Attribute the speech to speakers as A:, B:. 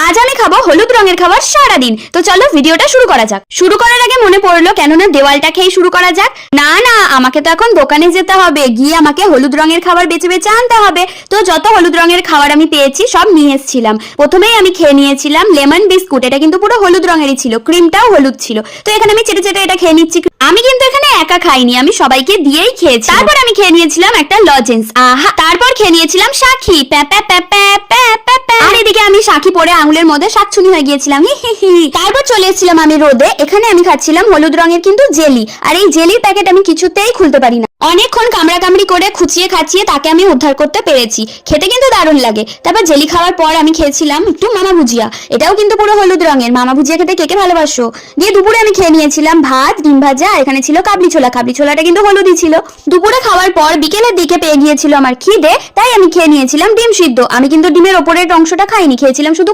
A: আজ আমি খাবো হলুদ রঙের খাবার সারাদিন। তো চলো ভিডিওটা শুরু করা যাক। শুরু করার আগে মনে পড়লো কেননা দেওয়ালটা খেয়ে শুরু করা যাক। না না, আমাকে তো এখন দোকানে যেতে হবে, গিয়ে আমাকে হলুদ রঙের খাবার বেছে বেছে আনতে হবে। তো যত হলুদ রঙের খাবার আমি পেয়েছি সব নিয়ে এসেছিলাম। প্রথমেই আমি খেয়ে নিয়েছিলাম লেমন বিস্কুট, এটা কিন্তু পুরো হলুদ রঙেরই ছিল, ক্রিমটাও হলুদ ছিল। তো এখানে আমি চেটে চেটে এটা খেয়ে নিচ্ছি। আমি কিন্তু এখানে একা খাইনি, আমি সবাইকে দিয়েই খেয়েছি। তারপর আমি খেয়ে নিয়েছিলাম একটা লজেন্স, আহা। তারপর খেয়ে নিয়েছিলাম শাখি, প্যা প্যা প্যা প্যা প্যা প্যা। আর এদিকে আমি শাখি পরে আঙুলের মধ্যে শাকচুনি হয়ে গিয়েছিলাম, হি হি হি। তারপর চলে এসেছিলাম আমি রোদে। এখানে আমি খাচ্ছিলাম হলুদ রঙের কিন্তু জেলি, আর এই জেলির প্যাকেট আমি কিছুতেই খুলতে পারি না। অনেকক্ষণ কামড়া কামড়ি করে খুঁচিয়ে খাচিয়ে তাকে আমি উদ্ধার করতে পেরেছি। খেতে কিন্তু দারুণ লাগে। তারপর জেলি খাওয়ার পর আমি খেয়েছিলাম একটু মামা ভুজিয়া, এটাও কিন্তু পুরো হলুদ রঙের। মামা ভুজিয়া খেতে কে কে ভালোবাসো? দিয়ে দুপুরে আমি খেয়ে নিয়েছিলাম ভাত, ডিম ভাজা, আর এখানে ছিল কাবলি ছোলা। কাবলি ছোলাটা কিন্তু হলুদই ছিল। দুপুরে খাওয়ার পর বিকেলের দিকে পেয়ে গিয়েছিল আমার খিদে, তাই আমি খেয়ে নিয়েছিলাম ডিম সিদ্ধ। আমি কিন্তু ডিমের ওপরের অংশটা খাইনি, খেয়েছিলাম শুধু